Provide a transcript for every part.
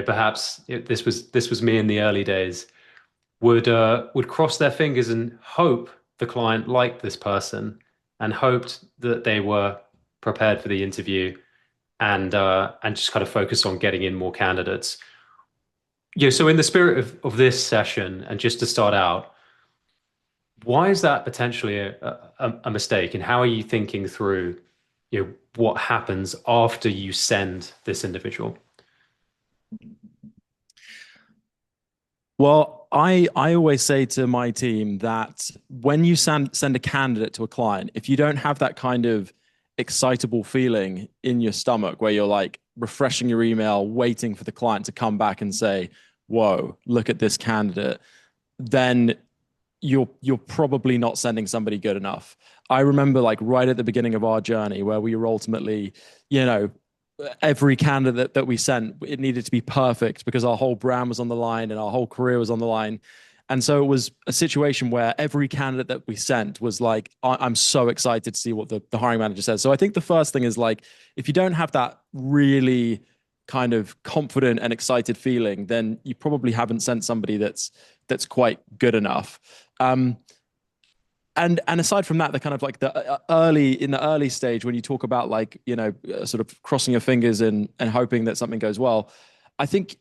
perhaps this was me in the early days, would cross their fingers and hope the client liked this person and hoped that they were prepared for the interview and just kind of focus on getting in more candidates. So in the spirit of this session, and just to start out, why is that potentially a mistake? And how are you thinking through, what happens after you send this individual? Well, I always say to my team that when you send a candidate to a client, if you don't have that kind of excitable feeling in your stomach where you're like refreshing your email, waiting for the client to come back and say, "Whoa, look at this candidate," then you're probably not sending somebody good enough. I remember like right at the beginning of our journey where we were ultimately, every candidate that we sent, it needed to be perfect because our whole brand was on the line and our whole career was on the line. And so it was a situation where every candidate that we sent was like, I'm so excited to see what the hiring manager says. So I think the first thing is like, if you don't have that really kind of confident and excited feeling, then you probably haven't sent somebody that's quite good enough. And aside from that, the kind of like the early stage when you talk about like sort of crossing your fingers and hoping that something goes well, I think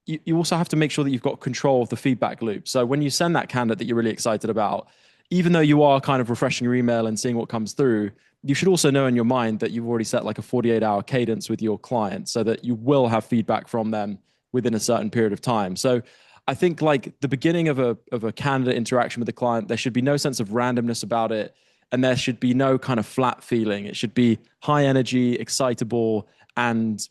you also have to make sure that you've got control of the feedback loop. So when you send that candidate that you're really excited about, even though you are kind of refreshing your email and seeing what comes through, you should also know in your mind that you've already set like a 48-hour cadence with your client so that you will have feedback from them within a certain period of time. So I think like the beginning of a candidate interaction with the client, there should be no sense of randomness about it. And there should be no kind of flat feeling. It should be high energy, excitable, and,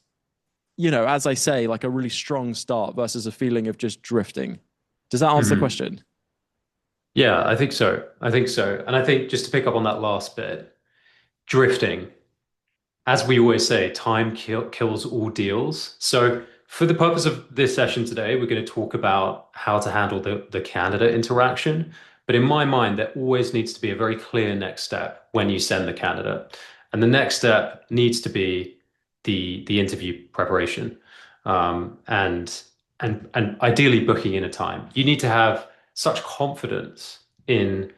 as I say, like a really strong start versus a feeling of just drifting. Does that answer the Mhm. question? Yeah, I think so. I think so. And I think just to pick up on that last bit, drifting, as we always say, kills all deals. So, for the purpose of this session today, we're going to talk about how to handle the candidate interaction. But in my mind, there always needs to be a very clear next step when you send the candidate. And the next step needs to be the interview preparation. And ideally booking in a time. You need to have such confidence in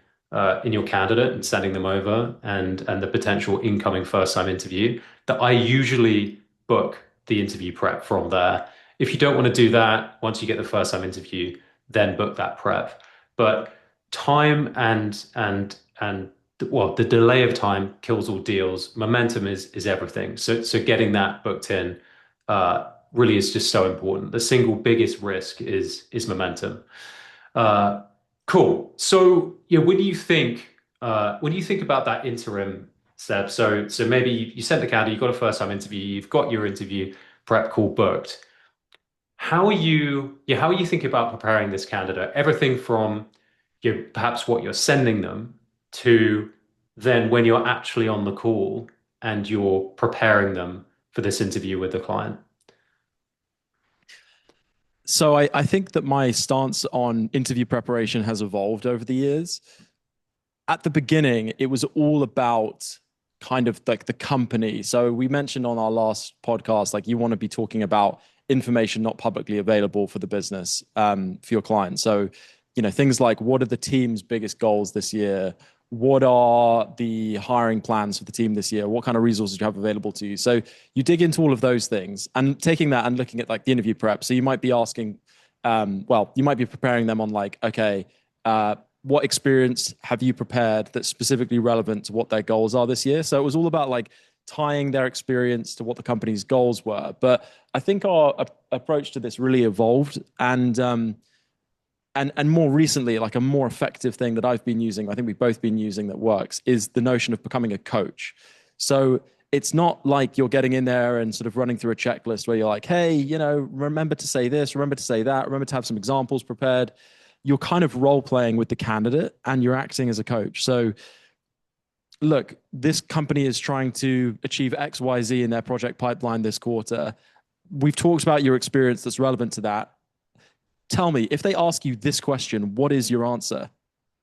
your candidate and sending them over and the potential incoming first time interview that I usually book the interview prep from there. If you don't want to do that, once you get the first time interview, then book that prep. But time and well, the delay of time kills all deals. Momentum is everything. So getting that booked in really is just so important. The single biggest risk is momentum. Uh, cool. So yeah, when you think about that interim, Seb, so maybe you sent the candidate, you got a first time interview, you've got your interview prep call booked. How are you thinking about preparing this candidate? Everything from perhaps what you're sending them to then when you're actually on the call and you're preparing them for this interview with the client. So I think that my stance on interview preparation has evolved over the years. At the beginning, it was all about kind of like the company. So we mentioned on our last podcast, like you want to be talking about information not publicly available for the business, for your clients. So, things like what are the team's biggest goals this year? What are the hiring plans for the team this year? What kind of resources do you have available to you? So you dig into all of those things and taking that and looking at like the interview prep. So you might be asking, you might be preparing them on like, okay, what experience have you prepared that's specifically relevant to what their goals are this year? So it was all about like tying their experience to what the company's goals were. But I think our approach to this really evolved, and more recently, like a more effective thing that I've been using, I think we've both been using that works, is the notion of becoming a coach. So it's not like you're getting in there and sort of running through a checklist where you're like, hey, remember to say this, remember to say that, remember to have some examples prepared. You're kind of role playing with the candidate and you're acting as a coach. So look, this company is trying to achieve X, Y, Z in their project pipeline this quarter. We've talked about your experience that's relevant to that. Tell me, if they ask you this question, what is your answer?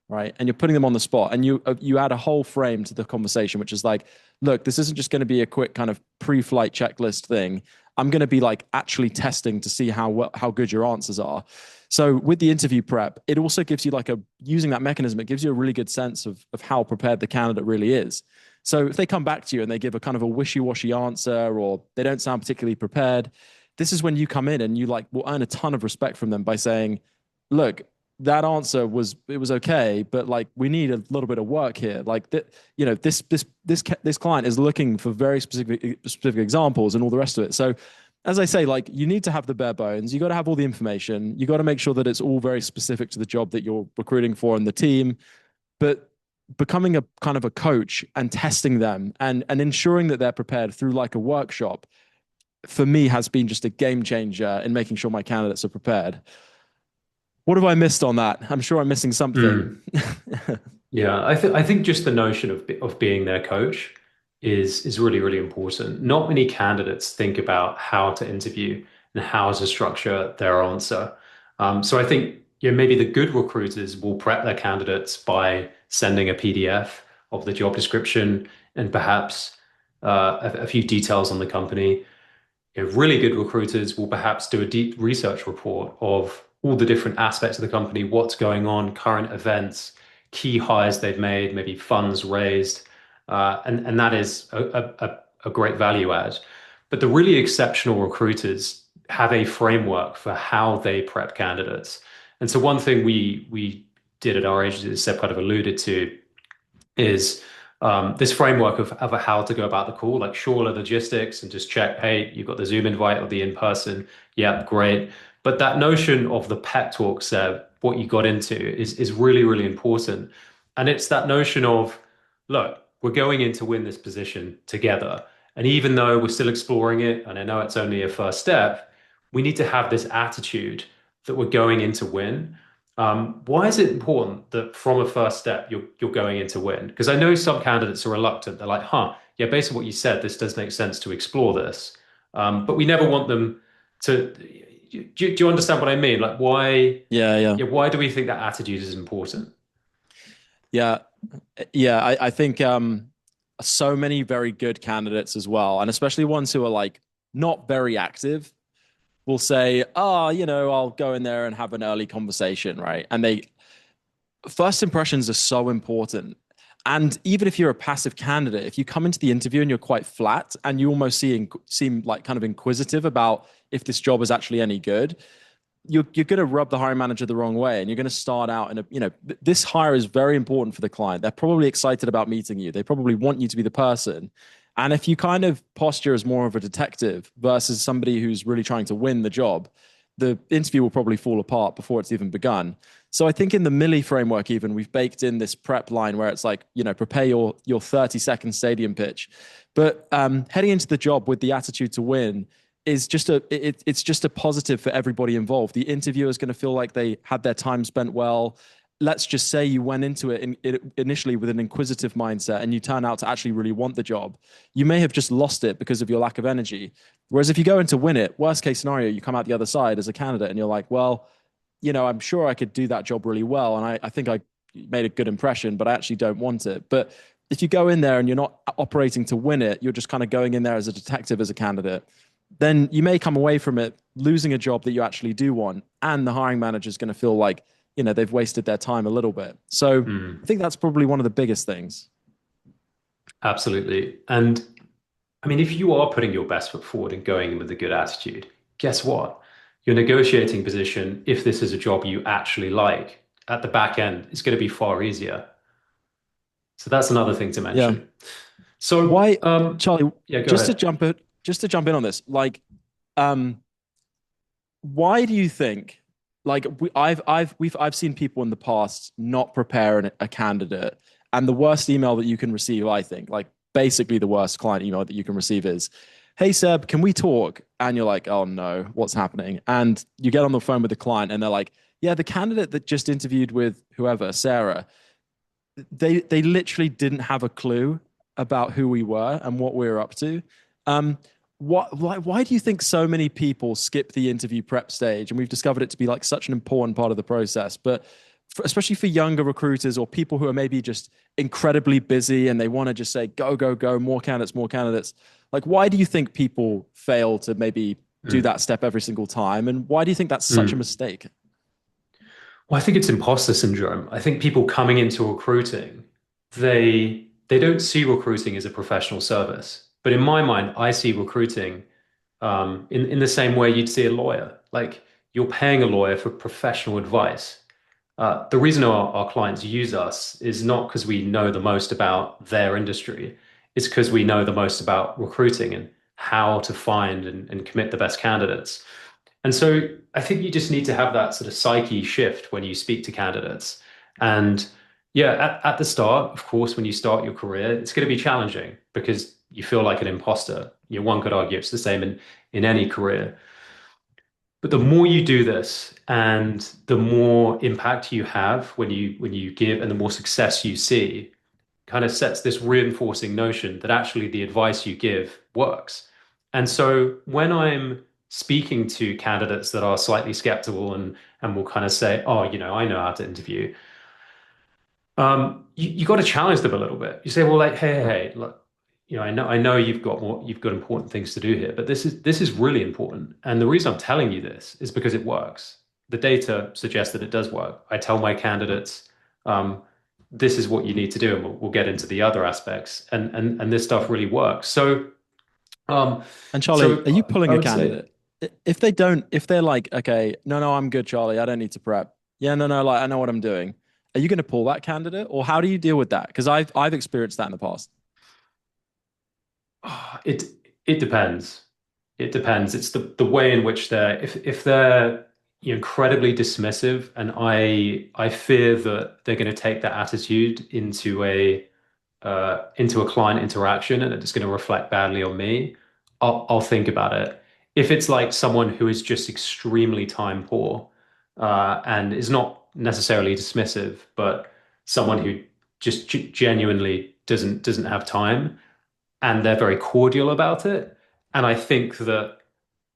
Right. And you're putting them on the spot and you add a whole frame to the conversation, which is like, look, this isn't just going to be a quick kind of pre-flight checklist thing. I'm going to be like actually testing to see how good your answers are. So with the interview prep, it also gives you like using that mechanism, it gives you a really good sense of how prepared the candidate really is. So if they come back to you and they give a kind of a wishy-washy answer, or they don't sound particularly prepared, this is when you come in and you like will earn a ton of respect from them by saying, look, that answer was okay, but like we need a little bit of work here. Like that, this client is looking for very specific examples and all the rest of it. So as I say, like you need to have the bare bones. You got to have all the information. You got to make sure that it's all very specific to the job that you're recruiting for and the team. But becoming a kind of a coach and testing them and ensuring that they're prepared through like a workshop, for me, has been just a game changer in making sure my candidates are prepared. What have I missed on that? I'm sure I'm missing something. Yeah, I think just the notion of being their coach is really, really important. Not many candidates think about how to interview and how to structure their answer. So I think maybe the good recruiters will prep their candidates by sending a PDF of the job description and perhaps a few details on the company. Really good recruiters will perhaps do a deep research report of all the different aspects of the company, what's going on, current events, key hires they've made, maybe funds raised, and that is a great value add. But the really exceptional recruiters have a framework for how they prep candidates. And so one thing we did at our agency, as Seb kind of alluded to, is this framework of how to go about the call, like surely logistics, and just check, hey, you've got the Zoom invite or the in-person. Yeah, great. But that notion of the pep talk, Seb, what you got into is really, really important. And it's that notion of, look, we're going in to win this position together. And even though we're still exploring it, and I know it's only a first step, we need to have this attitude that we're going in to win. Why is it important that from a first step you're going in to win? Because I know some candidates are reluctant. They're like, yeah, based on what you said, this does make sense to explore this. But we never want them to. Do you understand what I mean? Like why? Yeah. Why do we think that attitude is important? Yeah. I think so many very good candidates as well, and especially ones who are like not very active, will say, oh, I'll go in there and have an early conversation, right? And first impressions are so important. And even if you're a passive candidate, if you come into the interview and you're quite flat and you almost seem like kind of inquisitive about if this job is actually any good, you're going to rub the hiring manager the wrong way. And you're going to start out this hire is very important for the client. They're probably excited about meeting you. They probably want you to be the person. And if you kind of posture as more of a detective versus somebody who's really trying to win the job, the interview will probably fall apart before it's even begun. So I think in the Millie framework, even we've baked in this prep line where it's like, prepare your 30-second stadium pitch. But heading into the job with the attitude to win is it's just a positive for everybody involved. The interviewer is going to feel like they had their time spent well. Let's just say you went into it initially with an inquisitive mindset and you turn out to actually really want the job. You may have just lost it because of your lack of energy. Whereas if you go in to win it, worst case scenario, you come out the other side as a candidate and you're like, well, I'm sure I could do that job really well. And I think I made a good impression, but I actually don't want it. But if you go in there and you're not operating to win it, you're just kind of going in there as a detective, as a candidate, then you may come away from it losing a job that you actually do want. And the hiring manager is going to feel like, they've wasted their time a little bit. So I think that's probably one of the biggest things. Absolutely. And I mean, if you are putting your best foot forward and going in with a good attitude, guess what? Your negotiating position, if this is a job you actually like, at the back end, is going to be far easier. So that's another thing to mention. Yeah. So why, Charlie? Yeah, just to jump in on this, like, why do you think? Like I've seen people in the past not prepare a candidate, and the worst email that you can receive, I think, like basically the worst client email that you can receive is, "Hey Seb, can we talk?" And you're like, "Oh no, what's happening?" And you get on the phone with the client, and they're like, "Yeah, the candidate that just interviewed with whoever, Sarah, they literally didn't have a clue about who we were and what we were up to." Why do you think so many people skip the interview prep stage? And we've discovered it to be like such an important part of the process. But especially for younger recruiters or people who are maybe just incredibly busy and they want to just say, go, go, go, more candidates, more candidates. Like, why do you think people fail to maybe do Mm. that step every single time? And why do you think that's such a Mm. mistake? Well, I think it's imposter syndrome. I think people coming into recruiting, they don't see recruiting as a professional service. But in my mind, I see recruiting in the same way you'd see a lawyer. Like you're paying a lawyer for professional advice. The reason our clients use us is not because we know the most about their industry. It's because we know the most about recruiting and how to find and commit the best candidates. And so I think you just need to have that sort of psyche shift when you speak to candidates. And yeah, at the start, of course, when you start your career, it's going to be challenging because you feel like an imposter. You know, one could argue it's the same in any career. But the more you do this and the more impact you have when you give and the more success you see, kind of sets this reinforcing notion that actually the advice you give works. And so when I'm speaking to candidates that are slightly skeptical and will kind of say, oh, you know, I know how to interview, you got to challenge them a little bit. You say, well, like, hey, look, you know, I know you've got important things to do here, but this is really important. And the reason I'm telling you this is because it works. The data suggests that it does work. I tell my candidates, um, this is what you need to do, and we'll get into the other aspects. And this stuff really works. Um, And Charlie, so are you I pulling a would say, candidate? If they don't, if they're like, okay, no, no, I'm good, Charlie, I don't need to prep. Yeah, no, no, like I know what I'm doing. Are you going to pull that candidate, or how do you deal with that? Because I've experienced that in the past. it it depends. It depends. It's the way in which they're if they're incredibly dismissive, and I fear that they're going to take that attitude into a client interaction, and it's going to reflect badly on me. I'll think about it. If it's like someone who is just extremely time poor, and is not necessarily dismissive, but someone who just genuinely doesn't have time and they're very cordial about it. And I think that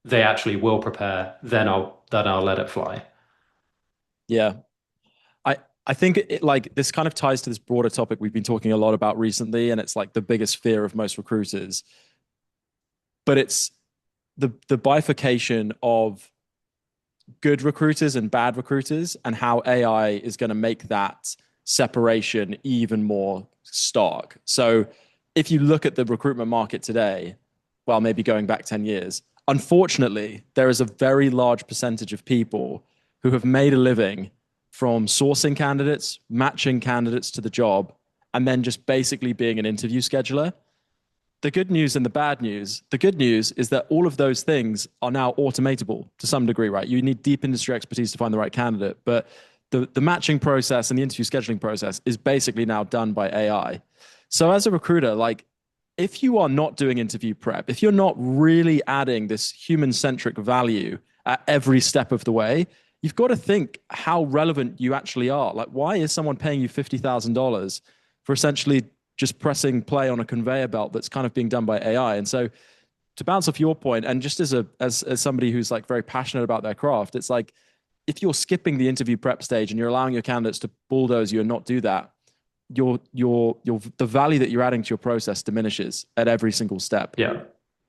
they actually will prepare, then I'll let it fly. Yeah, I I think like this kind of ties to this broader topic we've been talking a lot about recently, and it's like the biggest fear of most recruiters. But it's the bifurcation of good recruiters and bad recruiters, and how AI is going to make that separation even more stark. So if you look at the recruitment market today, well, maybe going back 10 years, unfortunately, there is a very large percentage of people who have made a living from sourcing candidates, matching candidates to the job, and then just basically being an interview scheduler. The good news and the bad news. The good news is that all of those things are now automatable to some degree, right? You need deep industry expertise to find the right candidate, but the matching process and the interview scheduling process is basically now done by AI. So as a recruiter, like if you are not doing interview prep, if you're not really adding this human centric value at every step of the way, you've got to think how relevant you actually are. Like, why is someone paying you $50,000 for essentially just pressing play on a conveyor belt that's kind of being done by AI? And so, to bounce off your point, and just as somebody who's like very passionate about their craft, it's like if you're skipping the interview prep stage and you're allowing your candidates to bulldoze you and not do that, your the value that you're adding to your process diminishes at every single step. Yeah.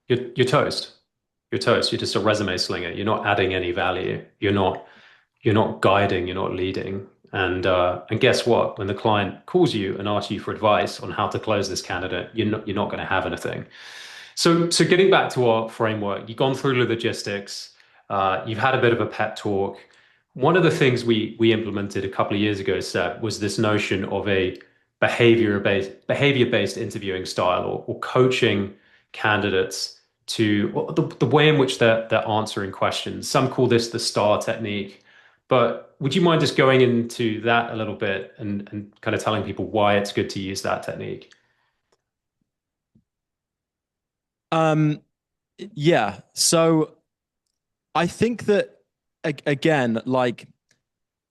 You're toast. You're toast. You're just a resume slinger. You're not adding any value. You're not guiding, you're not leading. And guess what? When the client calls you and asks you for advice on how to close this candidate, you're not going to have anything. So getting back to our framework, you've gone through the logistics, you've had a bit of a pep talk. One of the things we implemented a couple of years ago, Seb, was this notion of a behavior based interviewing style, or coaching candidates to well, the way in which they're answering questions. Some call this the STAR technique, but would you mind just going into that a little bit and kind of telling people why it's good to use that technique? Um, yeah. So I think that again, like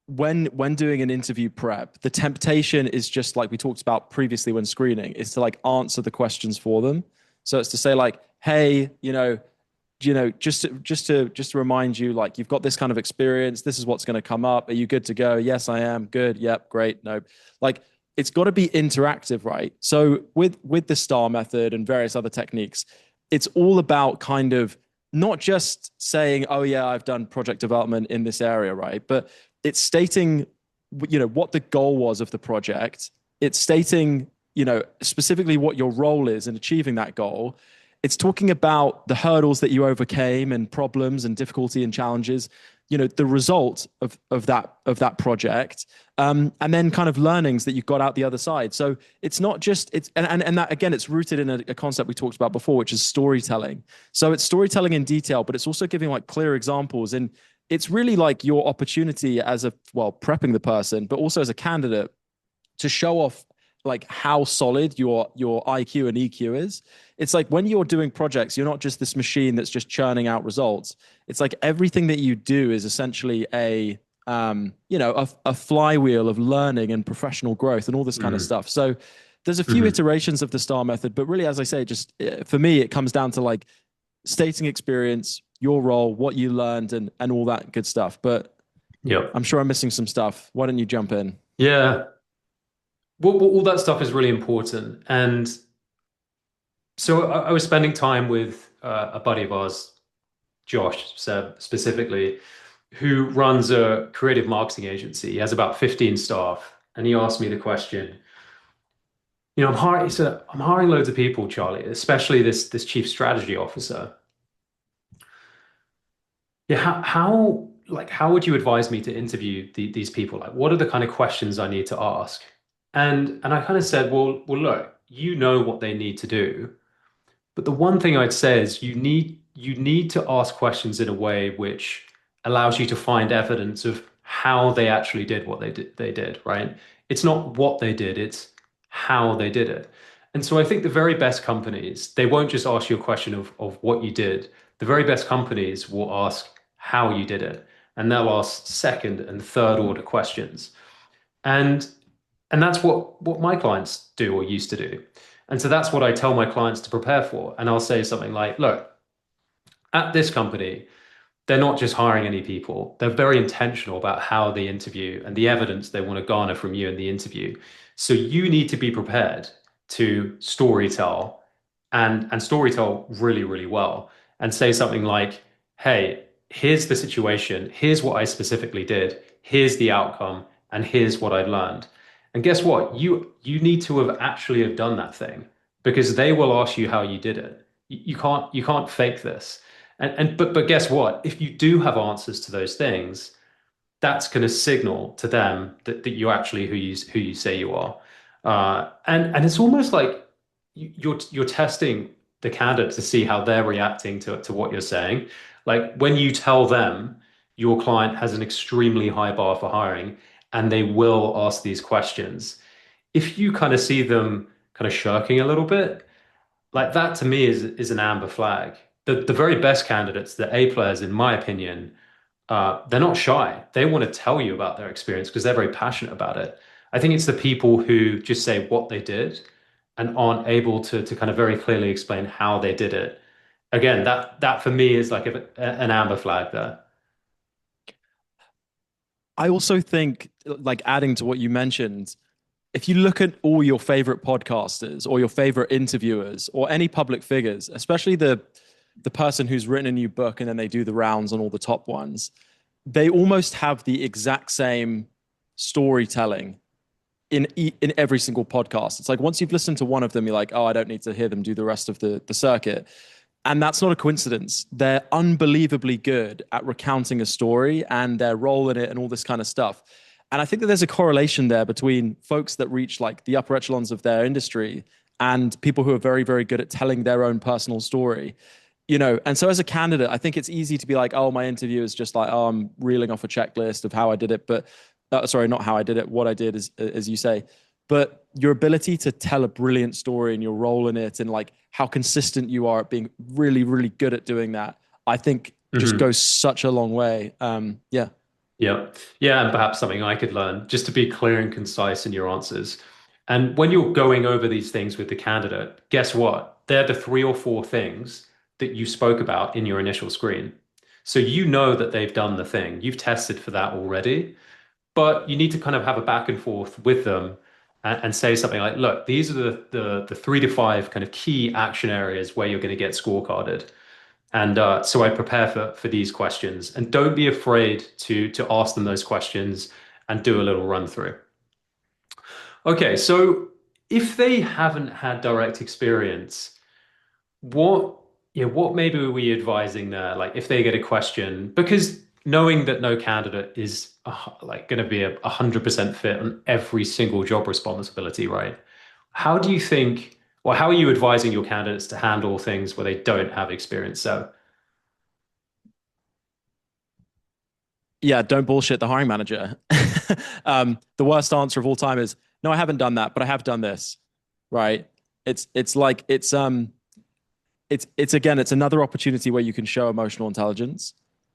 when doing an interview prep, the temptation is just like we talked about previously when screening, is to like answer the questions for them. So it's to say like, hey, just to remind you, like you've got this kind of experience. This is what's going to come up. Are you good to go? Yes, I am. Good. Yep. Great. No. Like it's got to be interactive, right? So with the STAR method and various other techniques, it's all about kind of not just saying, oh yeah, I've done project development in this area, right? But it's stating, what the goal was of the project. It's stating, specifically what your role is in achieving that goal. It's talking about the hurdles that you overcame and problems and difficulty and challenges, the result of that project, and then kind of learnings that you got out the other side. So it's not just and that again, it's rooted in a concept we talked about before, which is storytelling. So it's storytelling in detail, but it's also giving like clear examples, and it's really like your opportunity as prepping the person, but also as a candidate to show off like how solid your IQ and EQ is. It's like when you're doing projects, you're not just this machine that's just churning out results. It's like everything that you do is essentially a flywheel of learning and professional growth and all this kind of stuff. So there's a few iterations of the STAR method, but really, as I say, just for me, it comes down to like stating experience, your role, what you learned, and all that good stuff. But Yeah. I'm sure I'm missing some stuff. Why don't you jump in? Yeah. Well, all that stuff is really important. And so I was spending time with a buddy of ours, Josh, Seb, specifically, who runs a creative marketing agency. He has about 15 staff. And he asked me the question, I'm hiring loads of people, Charlie, especially this chief strategy officer. Yeah, how would you advise me to interview these people? Like, what are the kind of questions I need to ask? And I kind of said, well, look, you know what they need to do. But the one thing I'd say is you need to ask questions in a way which allows you to find evidence of how they actually did what they did, right? It's not what they did, it's how they did it. And so I think the very best companies, they won't just ask you a question of what you did. The very best companies will ask how you did it. And they'll ask second and third order questions. And and that's what my clients do or used to do. And so that's what I tell my clients to prepare for. And I'll say something like, look, at this company, they're not just hiring any people. They're very intentional about how they interview and the evidence they want to garner from you in the interview. So you need to be prepared to storytell and storytell really, really well and say something like, hey, here's the situation, here's what I specifically did, here's the outcome, and here's what I learned. And guess what? You need to have actually have done that thing because they will ask you how you did it. You can't fake this. But guess what? If you do have answers to those things, that's going to signal to them that you're actually who you say you are. And it's almost like you're testing the candidate to see how they're reacting to what you're saying. Like when you tell them your client has an extremely high bar for hiring and they will ask these questions, if you kind of see them kind of shirking a little bit, like that to me is an amber flag. The very best candidates, the A players, in my opinion, they're not shy. They want to tell you about their experience because they're very passionate about it. I think it's the people who just say what they did and aren't able to kind of very clearly explain how they did it. Again, that for me is like an amber flag there. I also think, like adding to what you mentioned, if you look at all your favorite podcasters or your favorite interviewers or any public figures, especially the person who's written a new book and then they do the rounds on all the top ones, they almost have the exact same storytelling in every single podcast. It's like once you've listened to one of them, you're like, oh, I don't need to hear them do the rest of the circuit. And that's not a coincidence. They're unbelievably good at recounting a story and their role in it and all this kind of stuff. And I think that there's a correlation there between folks that reach like the upper echelons of their industry and people who are very, very good at telling their own personal story. And so as a candidate, I think it's easy to be like, oh, my interview is just like, oh, I'm reeling off a checklist of how I did it. But sorry, not how I did it, what I did is, as you say. But your ability to tell a brilliant story and your role in it and like how consistent you are at being really, really good at doing that, I think just goes such a long way. Yeah. Yeah. Yeah. And perhaps something I could learn just to be clear and concise in your answers. And when you're going over these things with the candidate, guess what? They're the three or four things that you spoke about in your initial screen. So you know that they've done the thing. You've tested for that already, but you need to kind of have a back and forth with them and say something like, look, these are the 3 to 5 kind of key action areas where you're going to get scorecarded. And so I prepare for these questions, and don't be afraid to ask them those questions and do a little run through. Okay, so if they haven't had direct experience, what what maybe are we advising there? Like if they get a question, because knowing that no candidate is like going to be 100% fit on every single job responsibility, right? How do you think, or how are you advising your candidates to handle things where they don't have experience? So, Yeah, don't bullshit the hiring manager. The worst answer of all time is no, I haven't done that, but I have done this. Right? It's like it's again, it's another opportunity where you can show emotional intelligence.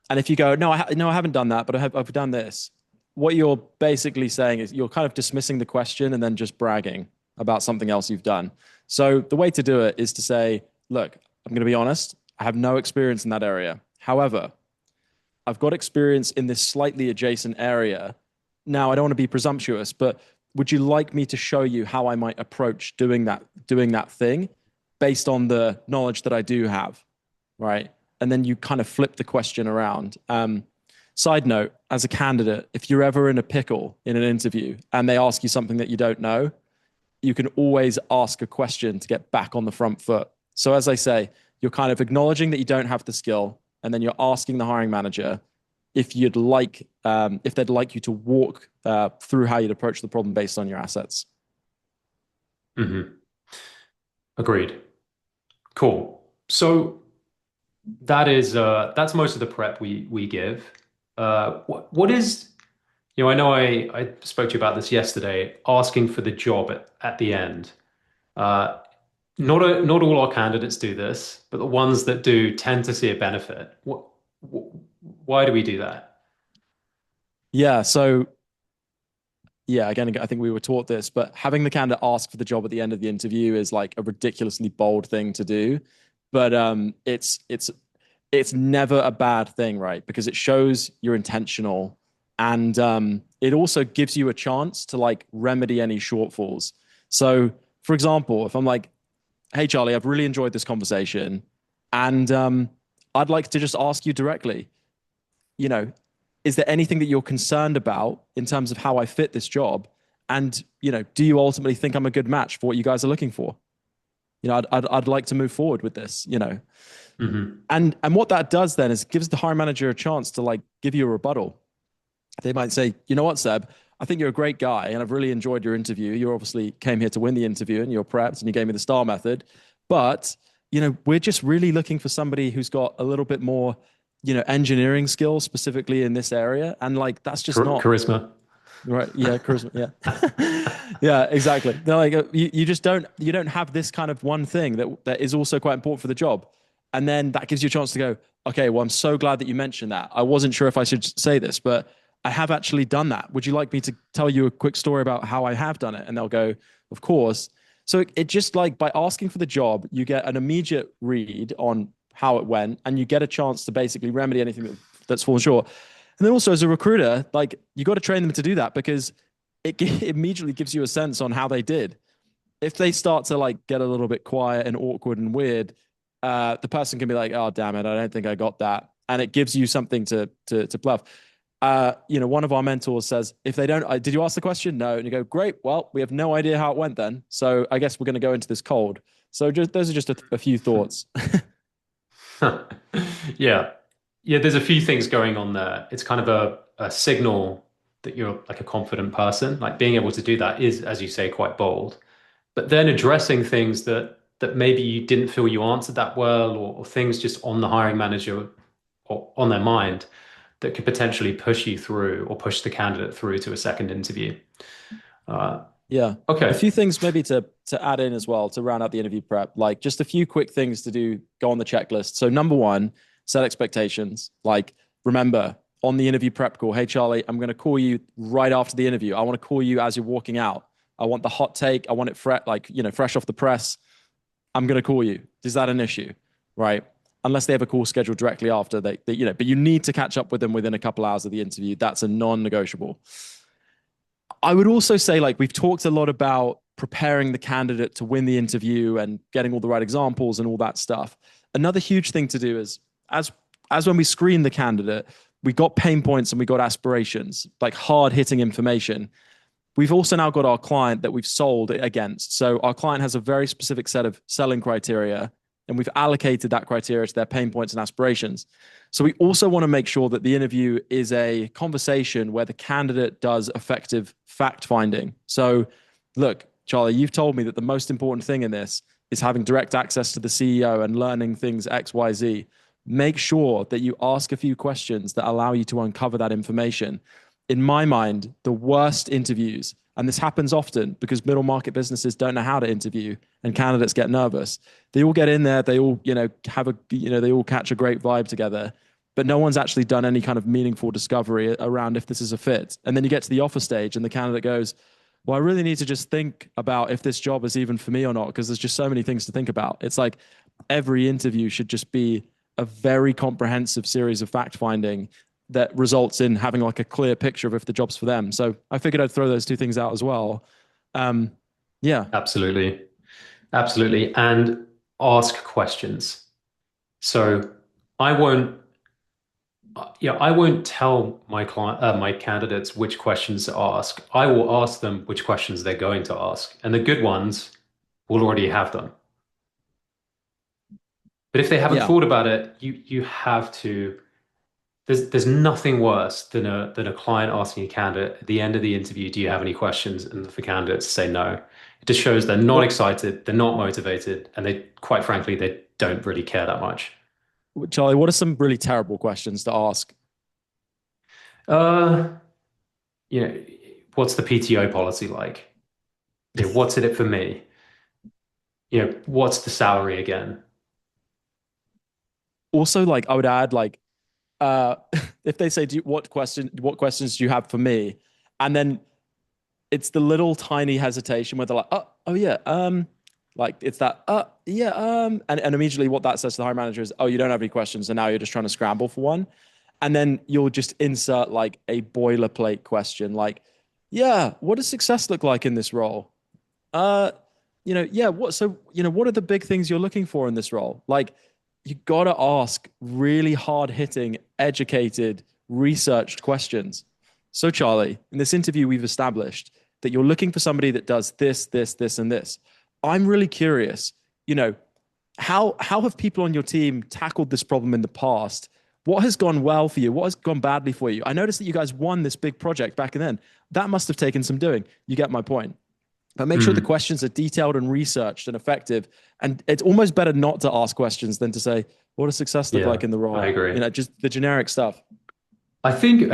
And if you go, no, I haven't done that, but I've done this. What you're basically saying is you're kind of dismissing the question and then just bragging about something else you've done. So the way to do it is to say, look, I'm going to be honest, I have no experience in that area. However, I've got experience in this slightly adjacent area. Now, I don't want to be presumptuous, but would you like me to show you how I might approach doing that thing based on the knowledge that I do have, right? And then you kind of flip the question around. Side note, as a candidate, if you're ever in a pickle in an interview and they ask you something that you don't know, you can always ask a question to get back on the front foot. So as I say, you're kind of acknowledging that you don't have the skill, and then you're asking the hiring manager if if they'd like you to walk through how you'd approach the problem based on your assets. mhm. Agreed. Cool. So that's most of the prep we give. What is, I know I spoke to you about this yesterday, asking for the job at the end. Uh, not all our candidates do this, but the ones that do tend to see a benefit. Wh- why do we do that? Yeah. So yeah, again, I think we were taught this, but having the candidate ask for the job at the end of the interview is like a ridiculously bold thing to do. But it's never a bad thing, right? Because it shows you're intentional, and it also gives you a chance to like remedy any shortfalls. So, for example, if I'm like, "Hey, Charlie, I've really enjoyed this conversation, and I'd like to just ask you directly, you know, is there anything that you're concerned about in terms of how I fit this job? And, do you ultimately think I'm a good match for what you guys are looking for? I'd like to move forward with this, Hmm. And what that does then is gives the hiring manager a chance to like give you a rebuttal. They might say, you know what, Seb, I think you're a great guy and I've really enjoyed your interview. You obviously came here to win the interview and you're prepped and you gave me the star method. But, we're just really looking for somebody who's got a little bit more, engineering skills specifically in this area. And like, that's just not Charisma. right. Yeah. Charisma. Yeah. Yeah, exactly. They're like, you just you don't have this kind of one thing that is also quite important for the job. And then that gives you a chance to go, okay, well, I'm so glad that you mentioned that. I wasn't sure if I should say this, but I have actually done that. Would you like me to tell you a quick story about how I have done it? And they'll go, of course. So it just like by asking for the job, you get an immediate read on how it went, and you get a chance to basically remedy anything that's fallen short. And then also as a recruiter, like you got to train them to do that because it immediately gives you a sense on how they did. If they start to like get a little bit quiet and awkward and weird, the person can be like, "Oh, damn it, I don't think I got that," and it gives you something to bluff. One of our mentors says, "If they don't, did you ask the question? No," and you go, "Great, well, we have no idea how it went then, so I guess we're going to go into this cold." So just those are just a few thoughts. Yeah. Yeah, there's a few things going on there. It's kind of a signal that you're like a confident person. Like being able to do that is, as you say, quite bold. But then addressing things that maybe you didn't feel you answered that well, or things just on the hiring manager or on their mind that could potentially push you through or push the candidate through to a second interview. Uh, Yeah. A okay. few things maybe to add in as well to round out the interview prep, like just a few quick things to do, go on the checklist. So number one, set expectations. Like remember on the interview prep call, hey Charlie, I'm going to call you right after the interview. I want to call you as you're walking out. I want the hot take. I want it fresh off the press. I'm going to call you. Is that an issue? Right. Unless they have a call scheduled directly after but you need to catch up with them within a couple hours of the interview. That's a non-negotiable. I would also say, like, we've talked a lot about preparing the candidate to win the interview and getting all the right examples and all that stuff. Another huge thing to do is, as as when we screen the candidate, we got pain points and we got aspirations, like hard hitting information. We've also now got our client that we've sold it against. So our client has a very specific set of selling criteria, and we've allocated that criteria to their pain points and aspirations. So we also want to make sure that the interview is a conversation where the candidate does effective fact finding. So look, Charlie, you've told me that the most important thing in this is having direct access to the CEO and learning things XYZ. Make sure that you ask a few questions that allow you to uncover that information. In my mind, the worst interviews, and this happens often because middle market businesses don't know how to interview and candidates get nervous. They all get in there, they all, they all catch a great vibe together, but no one's actually done any kind of meaningful discovery around if this is a fit. And then you get to the offer stage and the candidate goes, well, I really need to just think about if this job is even for me or not, because there's just so many things to think about. It's like every interview should just be a very comprehensive series of fact finding that results in having like a clear picture of if the job's for them. So I figured I'd throw those two things out as well. Um, yeah. Absolutely. Absolutely. And ask questions. So I won't, I won't tell my my candidates which questions to ask. I will ask them which questions they're going to ask, and the good ones will already have them. But if they haven't Yeah. thought about it, you have to. There's nothing worse than a client asking a candidate at the end of the interview, do you have any questions? And for candidates to say no. It just shows they're not What, excited, they're not motivated, and they, quite frankly, they don't really care that much. Charlie, what are some really terrible questions to ask? Uh, you know, what's the PTO policy like? What's in it for me? What's the salary again? Also, like I would add, like, uh, if they say, what questions do you have for me? And then it's the little tiny hesitation where they're like, oh yeah, like it's that, yeah, and immediately what that says to the hiring manager is, oh, you don't have any questions, and now you're just trying to scramble for one, and then you'll just insert like a boilerplate question, like, yeah, what does success look like in this role? Uh, yeah, what are the big things you're looking for in this role? Like, you gotta ask really hard hitting, educated, researched questions. So, Charlie, in this interview, we've established that you're looking for somebody that does this, this, this, and this. I'm really curious, you know, how have people on your team tackled this problem in the past? What has gone well for you? What has gone badly for you? I noticed that you guys won this big project back then. That must have taken some doing. You get my point. But make sure the Mm, questions are detailed and researched and effective. And it's almost better not to ask questions than to say, what does success look yeah, like in the I role? agree. Just the generic stuff. I think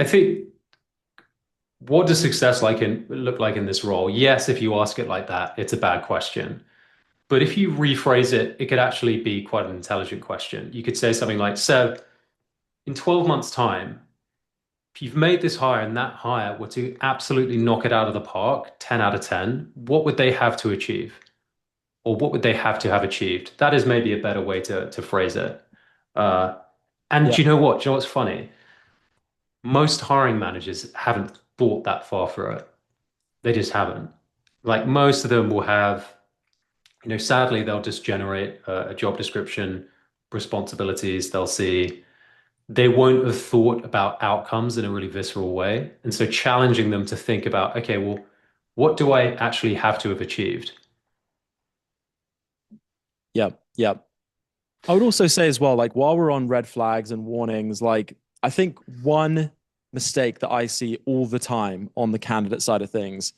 what does success look like in this role? Yes, if you ask it like that, it's a bad question. But if you rephrase it, it could actually be quite an intelligent question. You could say something like, Seb, in 12 months' time, if you've made this hire and that hire were to absolutely knock it out of the park, 10 out of 10, what would they have to achieve? Or what would they have to have achieved? That is maybe a better way to phrase it. Uh, and Yeah. do you know what? Do you know what's funny? Most hiring managers haven't thought that far through it. They just haven't. Like most of them will have, sadly, they'll just generate a job description, responsibilities. They'll see they won't have thought about outcomes in a really visceral way. And so challenging them to think about, okay, well, what do I actually have to have achieved? Yeah. Yeah. I would also say as well, like while we're on red flags and warnings, like I think one mistake that I see all the time on the candidate side of things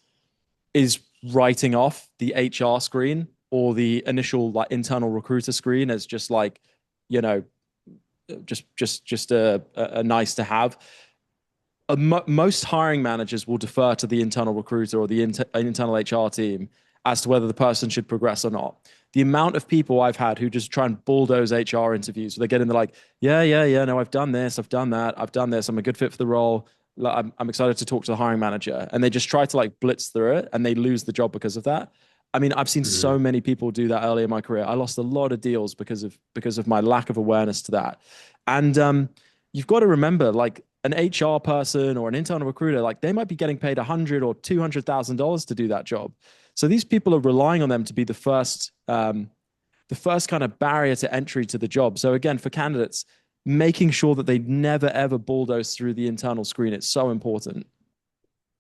is writing off the HR screen or the initial like internal recruiter screen as just like, you know, just a nice to have. Most hiring managers will defer to the internal recruiter or the internal HR team as to whether the person should progress or not. The amount of people I've had who just try and bulldoze HR interviews, they get in, they're like, yeah, no, I've done this, I've done that, I've done this, I'm a good fit for the role. I'm excited to talk to the hiring manager. And they just try to like blitz through it and they lose the job because of that. I mean, I've seen so Mhm. many people do that early in my career. I lost a lot of deals because of my lack of awareness to that. And you've got to remember, like an HR person or an internal recruiter, like they might be getting paid 100 or $200,000 to do that job. So these people are relying on them to be the first kind of barrier to entry to the job. So again, for candidates, making sure that they never ever bulldoze through the internal screen, it's so important.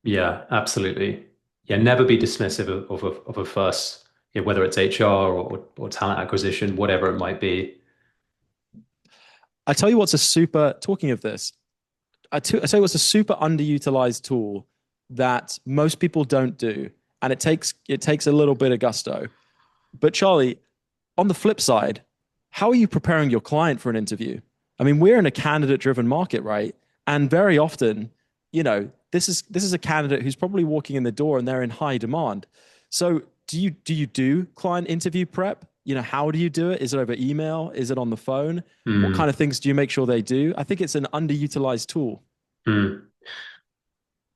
Yeah, absolutely. Yeah, never be dismissive of a first, yeah, whether it's HR or talent acquisition, whatever it might be. I tell you what's a super, talking of this, I tell you what's a super underutilized tool that most people don't do. And it takes a little bit of gusto. But Charlie, on the flip side, how are you preparing your client for an interview? I mean, we're in a candidate driven market, right? And very often, this is a candidate who's probably walking in the door and they're in high demand. So do client interview prep? How do you do it? Is it over email? Is it on the phone? What kind Mm, of things do you make sure they do? I think it's an underutilized tool. mm.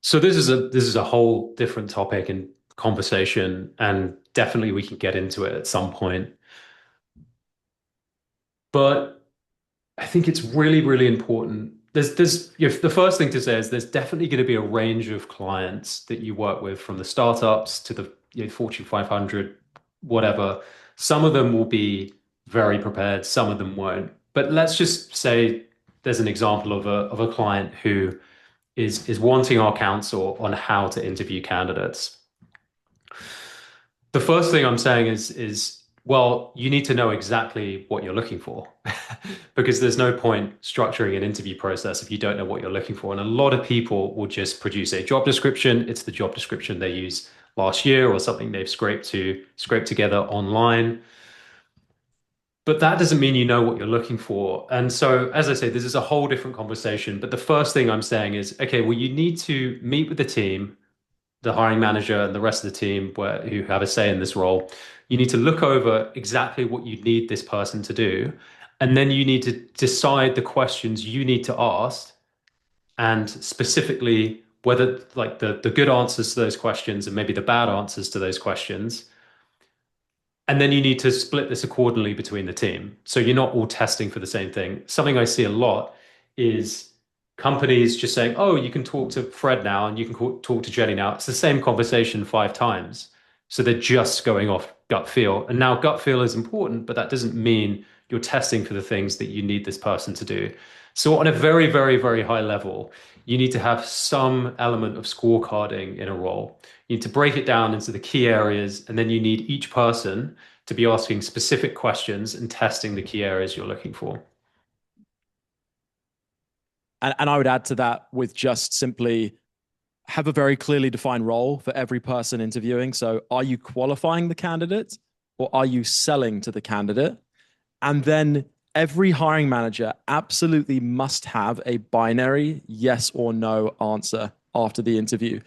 So this is a whole different topic and conversation, and definitely we can get into it at some point. But I think it's really, really important. The first thing to say is there's definitely going to be a range of clients that you work with, from the startups to the Fortune 500, whatever. Some of them will be very prepared, some of them won't. But let's just say there's an example of a client who is wanting our counsel on how to interview candidates. The first thing I'm saying is well, you need to know exactly what you're looking for, because there's no point structuring an interview process if you don't know what you're looking for. And a lot of people will just produce a job description. It's the job description they used last year or something they've scraped together online. But that doesn't mean you know what you're looking for. And so, as I say, this is a whole different conversation. But the first thing I'm saying is, okay, well, you need to meet with the team, the hiring manager and the rest of the team who have a say in this role. You need to look over exactly what you need this person to do. And then you need to decide the questions you need to ask, and specifically whether, like, the good answers to those questions and maybe the bad answers to those questions. And then you need to split this accordingly between the team. So you're not all testing for the same thing. Something I see a lot is companies just saying, oh, you can talk to Fred now and you can talk to Jenny now. It's the same conversation 5 times. So they're just going off gut feel. And now gut feel is important, but that doesn't mean you're testing for the things that you need this person to do. So on a very, very, very high level, you need to have some element of scorecarding in a role. You need to break it down into the key areas, and then you need each person to be asking specific questions and testing the key areas you're looking for. And I would add to that with just simply have a very clearly defined role for every person interviewing. So are you qualifying the candidate or are you selling to the candidate? And then every hiring manager absolutely must have a binary yes or no answer after the interview.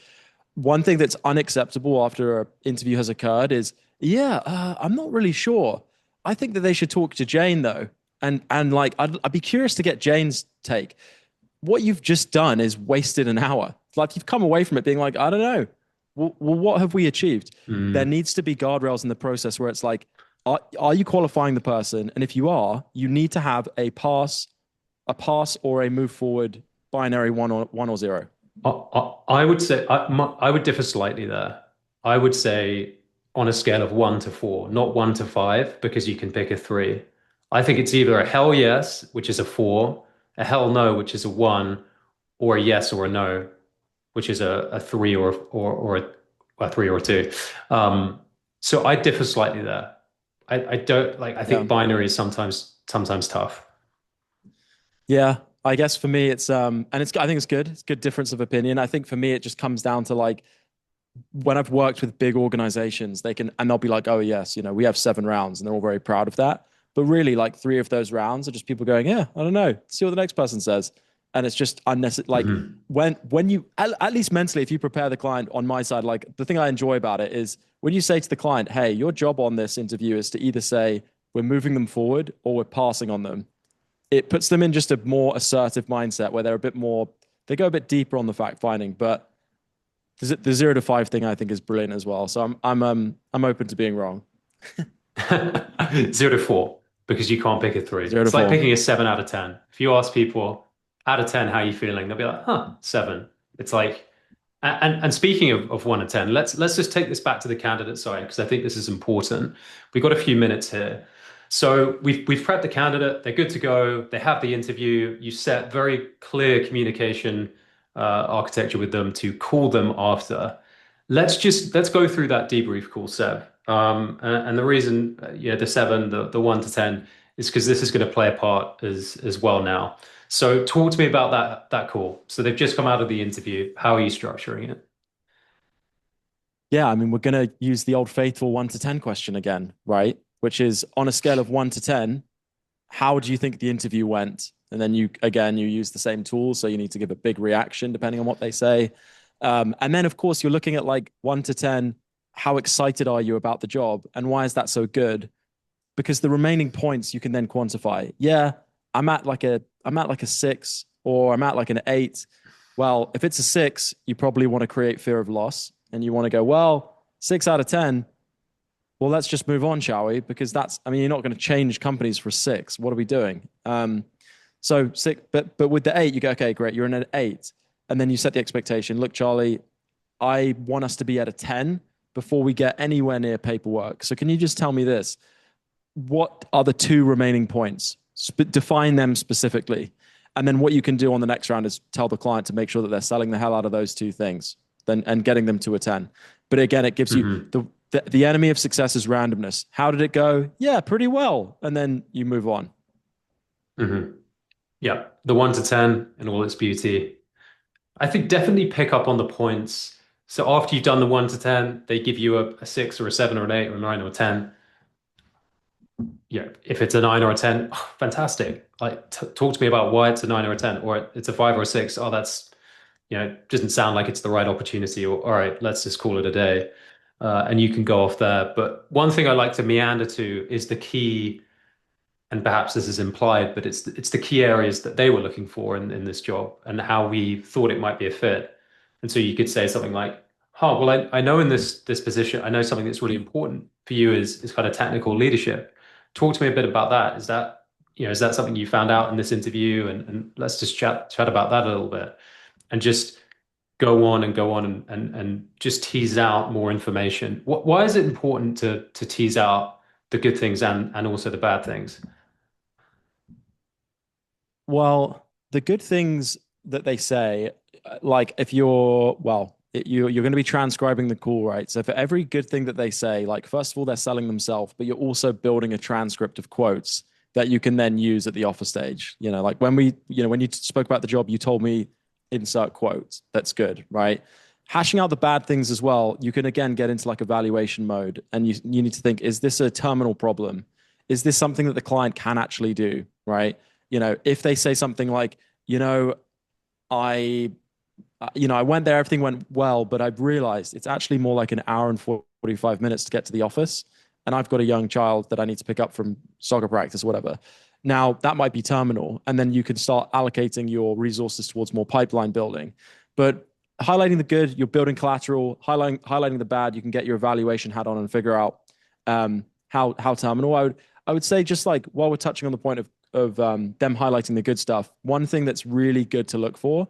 One thing that's unacceptable after an interview has occurred is, yeah, I'm not really sure. I think that they should talk to Jane though. And like, I'd be curious to get Jane's take. What you've just done is wasted an hour. Like you've come away from it being like, I don't know. Well, what have we achieved? There Mm. needs to be guardrails in the process where it's like, are you qualifying the person? And if you are, you need to have a pass or a move forward binary one or zero. I would say I would differ slightly there. I would say on a scale of 1 to 4, not 1 to 5, because you can pick a three. I think it's either a hell yes, which is a 4, a hell no, which is a 1, or a yes or a no, which is a 3 or a 3 or a 2. So I differ slightly there. I don't like. I Yeah. think binary is sometimes tough. Yeah. I guess for me, and I think it's good. It's a good difference of opinion. I think for me, it just comes down to like, when I've worked with big organizations, and they'll be like, oh, yes, we have 7 rounds and they're all very proud of that. But really, like 3 of those rounds are just people going, yeah, I don't know, see what the next person says. And it's just unnecessary. Like Mhm. when you, at least mentally, if you prepare the client on my side, like the thing I enjoy about it is when you say to the client, hey, your job on this interview is to either say we're moving them forward or we're passing on them. It puts them in just a more assertive mindset where they go a bit deeper on the fact finding. But the 0 to 5 thing I think is brilliant as well. So I'm open to being wrong. 0 to 4, because you can't pick a three. Zero to It's like four. picking a 7 out of 10. If you ask people, out of 10, how are you feeling? They'll be like, huh, 7. It's like, and speaking of 1 to 10, let's just take this back to the candidate side because I think this is important. We've got a few minutes here. So we've prepped the candidate, they're good to go, they have the interview, you set very clear communication architecture with them to call them after. Let's go through that debrief call, Seb. And the reason, the 7, the 1 to 10 is because this is going to play a part as well now. So talk to me about that call. So they've just come out of the interview. How are you structuring it? Yeah, I mean, we're going to use the old faithful 1 to 10 question again, right? Which is on a scale of 1 to 10, how do you think the interview went? And then you use the same tool. So you need to give a big reaction depending on what they say. And then, of course, you're looking at like 1 to 10, how excited are you about the job? And why is that so good? Because the remaining points you can then quantify. Yeah, I'm at like a 6 or I'm at like an 8. Well, if it's a 6, you probably want to create fear of loss and you want to go, well, 6 out of 10. Well, let's just move on, shall we? Because I mean, you're not going to change companies for a 6. What are we doing? So 6, but with the 8, you go, okay, great, you're in an 8. And then you set the expectation. Look, Charlie, I want us to be at a 10 before we get anywhere near paperwork. So can you just tell me this? What are the 2 remaining points? Define them specifically. And then what you can do on the next round is tell the client to make sure that they're selling the hell out of those 2 things and getting them to a 10. But again, it gives you Hmm. the enemy of success is randomness. How did it go? Yeah, pretty well. And then you move on. Hmm. Yeah, the 1 to 10 in all its beauty. I think definitely pick up on the points. So after you've done the 1 to 10, they give you a 6 or a 7 or an 8 or a 9 or a 10. Yeah, if it's a 9 or a 10, oh, fantastic. Like, talk to me about why it's a 9 or a 10, or it's a 5 or a 6. Oh, that's, doesn't sound like it's the right opportunity, or all right, let's just call it a day. And you can go off there. But one thing I like to meander to is the key, and perhaps this is implied, but it's the key areas that they were looking for in this job and how we thought it might be a fit. And so you could say something like, "Oh, well, I know in this position, I know something that's really important for you is kind of technical leadership. Talk to me a bit about that. Is that something you found out in this interview? And let's just chat about that a little bit, and just go on and just tease out more information. Why is it important to tease out the good things and also the bad things? Well, the good things that they say, like if you're, well, you're going to be transcribing the call, right? So for every good thing that they say, like first of all, they're selling themselves, but you're also building a transcript of quotes that you can then use at the offer stage. Like when you spoke about the job, you told me insert quotes. That's good, right? Hashing out the bad things as well, you can again get into like evaluation mode and you need to think, is this a terminal problem? Is this something that the client can actually do, right? If they say something like, you know, I, I went there, everything went well, but I've realized it's actually more like an hour and 45 minutes to get to the office. And I've got a young child that I need to pick up from soccer practice, whatever. Now, that might be terminal. And then you can start allocating your resources towards more pipeline building. But highlighting the good, you're building collateral, highlighting the bad, you can get your evaluation hat on and figure out how terminal. I would say just like while we're touching on the point of them highlighting the good stuff, one thing that's really good to look for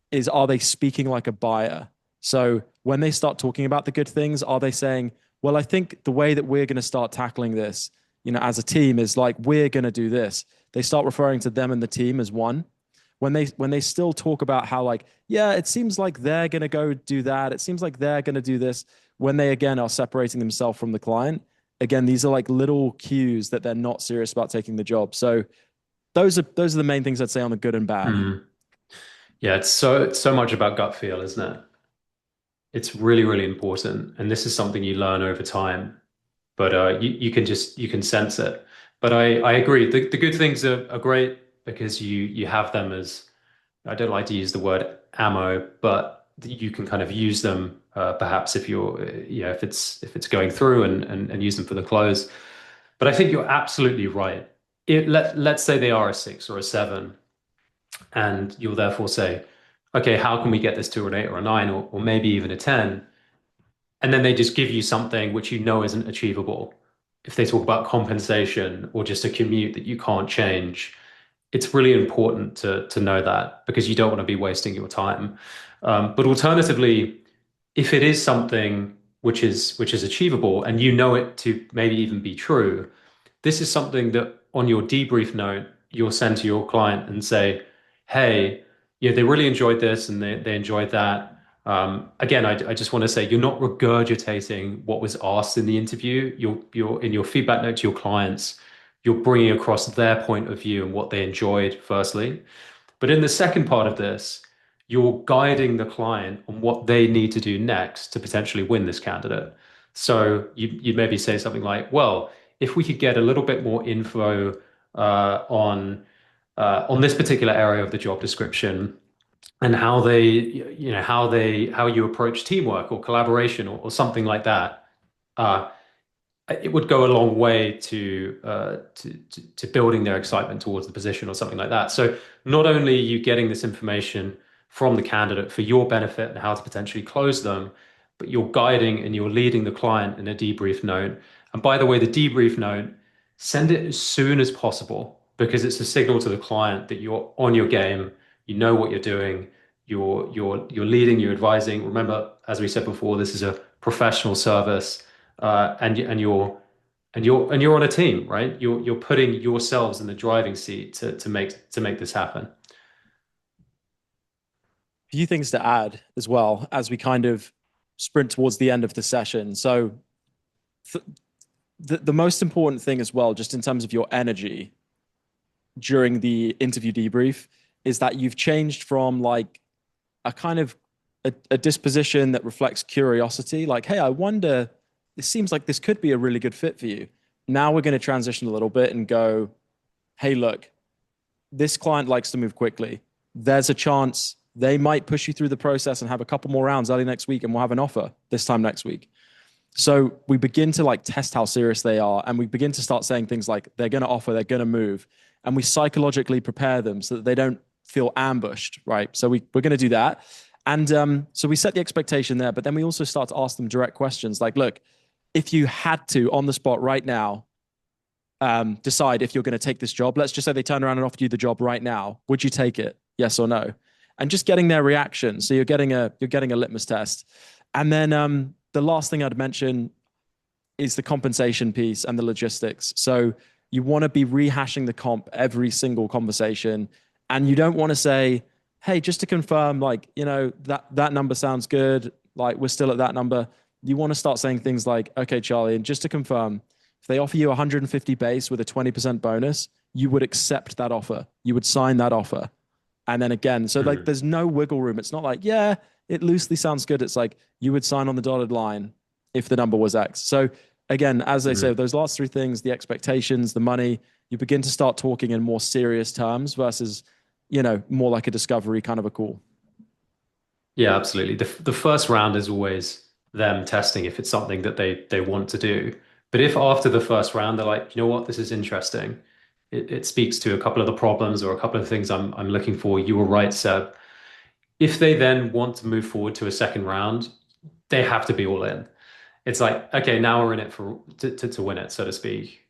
is, are they speaking like a buyer? So when they start talking about the good things, are they saying, well, I think the way that we're going to start tackling this, as a team is like, we're going to do this. They start referring to them and the team as one. When they still talk about how like, yeah, it seems like they're going to go do that. It seems like they're going to do this. When they again are separating themselves from the client, again, these are like little cues that they're not serious about taking the job. So those are the main things I'd say on the good and bad. Mm. Yeah, it's so much about gut feel, isn't it? It's really, really important. And this is something you learn over time, but you can sense it. But I agree. The good things are great because you have them as, I don't like to use the word ammo, but you can kind of use them perhaps if if it's going through and use them for the close. But I think you're absolutely right. Let's say they are a 6 or a 7, and you'll therefore say, okay, how can we get this to an 8 or a 9 or maybe even a 10? And then they just give you something which you know isn't achievable. If they talk about compensation or just a commute that you can't change, it's really important to know that because you don't want to be wasting your time. But alternatively, if it is something which is achievable and you know it to maybe even be true, this is something that on your debrief note you'll send to your client and say, "Hey, yeah, they really enjoyed this and they enjoyed that." Again, I just want to say you're not regurgitating what was asked in the interview. You're in your feedback note to your clients, you're bringing across their point of view and what they enjoyed, firstly. But in the second part of this, you're guiding the client on what they need to do next to potentially win this candidate. So you'd maybe say something like, well, if we could get a little bit more info on this particular area of the job description and how you approach teamwork or collaboration or something like that, uh, it would go a long way to building their excitement towards the position or something like that. So not only are you getting this information from the candidate for your benefit and how to potentially close them, but you're guiding and you're leading the client in a debrief note. And by the way, the debrief note, send it as soon as possible because it's a signal to the client that you're on your game, you know what you're doing, you're leading, you're advising. Remember, as we said before, this is a professional service and you're on a team, right? You're putting yourselves in the driving seat to make this happen. Few things to add as well as we kind of sprint towards the end of the session. So th- the most important thing as well, just in terms of your energy during the interview debrief, is that you've changed from like a kind of a disposition that reflects curiosity, like, hey, I wonder, it seems like this could be a really good fit for you. Now we're going to transition a little bit and go, hey, look, this client likes to move quickly. There's a chance they might push you through the process and have a couple more rounds early next week, and we'll have an offer this time next week. So we begin to like test how serious they are, and we begin to start saying things like they're going to offer, they're going to move, and we psychologically prepare them so that they don't feel ambushed, right? So we're going to do that. And so we set the expectation there, but then we also start to ask them direct questions like, look, if you had to on the spot right now decide if you're going to take this job, let's just say they turn around and offered you the job right now, would you take it? Yes or no? And just getting their reaction. So you're getting a litmus test. And then the last thing I'd mention is the compensation piece and the logistics. So you want to be rehashing the comp every single conversation, and you don't want to say, hey, just to confirm, like, that number sounds good, like we're still at that number. You want to start saying things like, okay, Charlie, and just to confirm, if they offer you 150 base with a 20% bonus, you would accept that offer. You would sign that offer. And then again, so like Mhm. there's no wiggle room. It's not like, yeah, it loosely sounds good. It's like you would sign on the dotted line if the number was X. So again, as they say, Mhm. those last three things, the expectations, the money, you begin to start talking in more serious terms versus, more like a discovery kind of a call. Yeah, absolutely. The first round is always them testing if it's something that they want to do. But if after the first round they're like, you know what, this is interesting. It speaks to a couple of the problems or a couple of things I'm looking for. You were right, Seb. If they then want to move forward to a second round, they have to be all in. It's like, okay, now we're in it for to win it, so to speak.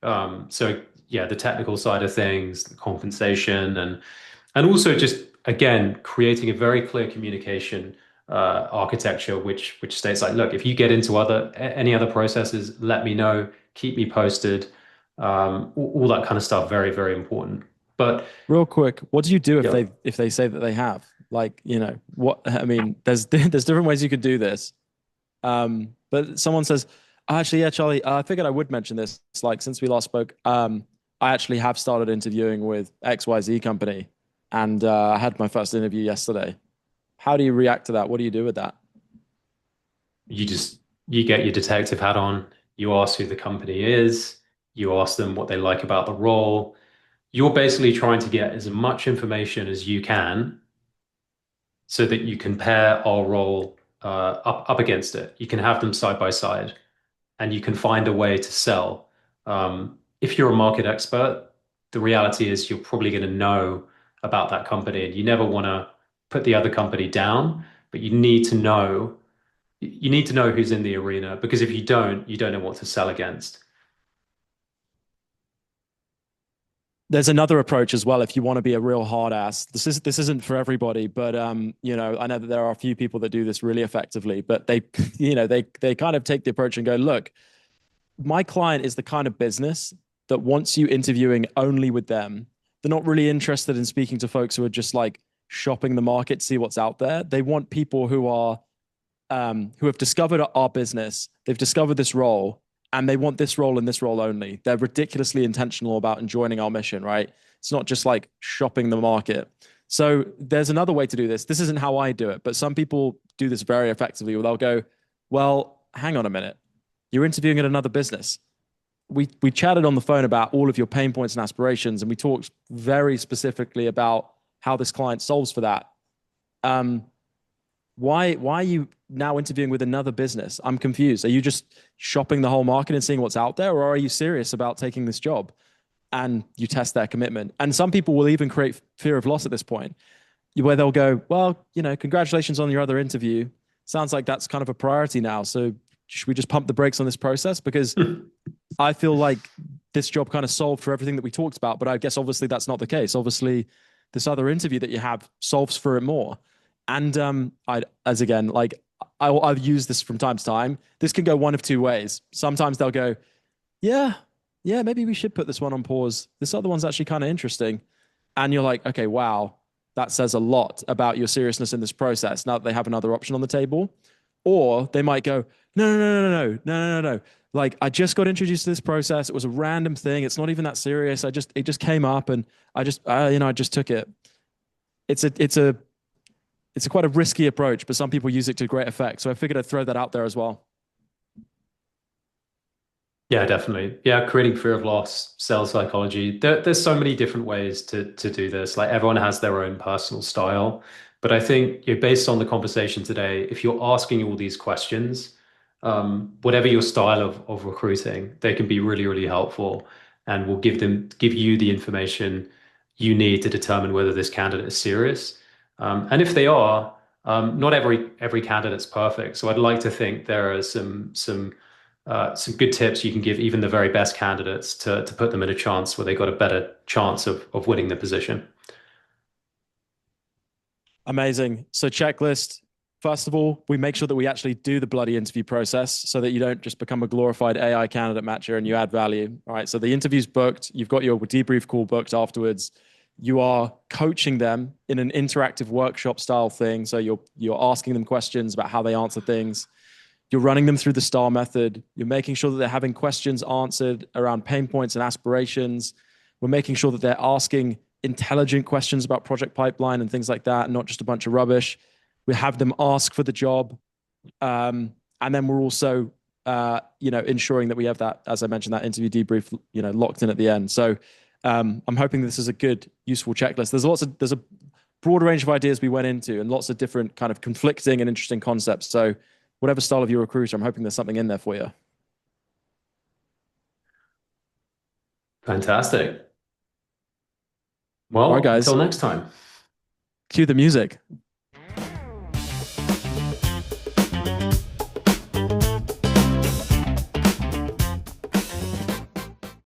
So yeah, the technical side of things, the compensation, and also just again creating a very clear communication architecture, which states like, look, if you get into any other processes, let me know, keep me posted, all that kind of stuff. Very, very important. But Real quick, what do you do if yeah, they say that they have? Like, what I mean, there's different ways you could do this. But someone says, "Oh, actually, yeah, Charlie, I figured I would mention this. It's like since we last spoke, I actually have started interviewing with XYZ company, and I had my first interview yesterday. How do you react to that? What do you do with that? you get your detective hat on, you ask who the company is, you ask them what they like about the role. You're basically trying to get as much information as you can so that you can pair our role up against it. You can have them side by side and you can find a way to sell. If you're a market expert, the reality is you're probably going to know about that company and you never want to put the other company down, but you need to know who's in the arena because if you don't know what to sell against. There's another approach as well if you want to be a real hard ass. This isn't for everybody, but I know that there are a few people that do this really effectively, but they they kind of take the approach and go, look, my client is the kind of business that wants you interviewing only with them. They're not really interested in speaking to folks who are just like shopping the market to see what's out there. They want people who have discovered our business, they've discovered this role, and they want this role and this role only. They're ridiculously intentional about joining our mission, right? It's not just like shopping the market. So there's another way to do this. This isn't how I do it, but some people do this very effectively. They'll go, well, hang on a minute. You're interviewing at another business. We chatted on the phone about all of your pain points and aspirations, and we talked very specifically about how this client solves for that. Um, why are you now interviewing with another business? I'm confused. Are you just shopping the whole market and seeing what's out there, or are you serious about taking this job? And you test their commitment. And some people will even create fear of loss at this point, where they'll go, well, congratulations on your other interview. Sounds like that's kind of a priority now. So should we just pump the brakes on this process? Because I feel like this job kind of solved for everything that we talked about. But I guess obviously that's not the case. Obviously, this other interview that you have solves for it more. And I've used this from time to time. This can go one of two ways. Sometimes they'll go, yeah, yeah, maybe we should put this one on pause. This other one's actually kind of interesting. And you're like, okay, wow, that says a lot about your seriousness in this process now that they have another option on the table. Or they might go, no, no, no, no, no, no, no, no, no. Like I just got introduced to this process. It was a random thing. It's not even that serious. It just came up and I just took it. It's a quite a risky approach, but some people use it to great effect. So I figured I'd throw that out there as well. Yeah, definitely. Yeah, creating fear of loss, sales psychology. There's so many different ways to do this. Like everyone has their own personal style. But I think based on the conversation today, if you're asking all these questions, whatever your style of recruiting, they can be really, really helpful and will give you the information you need to determine whether this candidate is serious. And if they are, not every candidate's perfect. So I'd like to think there are some good tips you can give even the very best candidates to put them in a chance where they got a better chance of winning the position. Amazing. So checklist. First of all, we make sure that we actually do the bloody interview process so that you don't just become a glorified AI candidate matcher and you add value. All right. So the interview's booked. You've got your debrief call booked afterwards. You are coaching them in an interactive workshop style thing. So you're asking them questions about how they answer things. You're running them through the STAR method. You're making sure that they're having questions answered around pain points and aspirations. We're making sure that they're asking intelligent questions about project pipeline and things like that, not just a bunch of rubbish. We have them ask for the job. And then we're also, ensuring that we have that, as I mentioned, that interview debrief, locked in at the end. So I'm hoping this is a good, useful checklist. There's a broad range of ideas we went into and lots of different kind of conflicting and interesting concepts. So whatever style of your recruiter, I'm hoping there's something in there for you. Fantastic. All right, Well, guys, until next time. cue the music.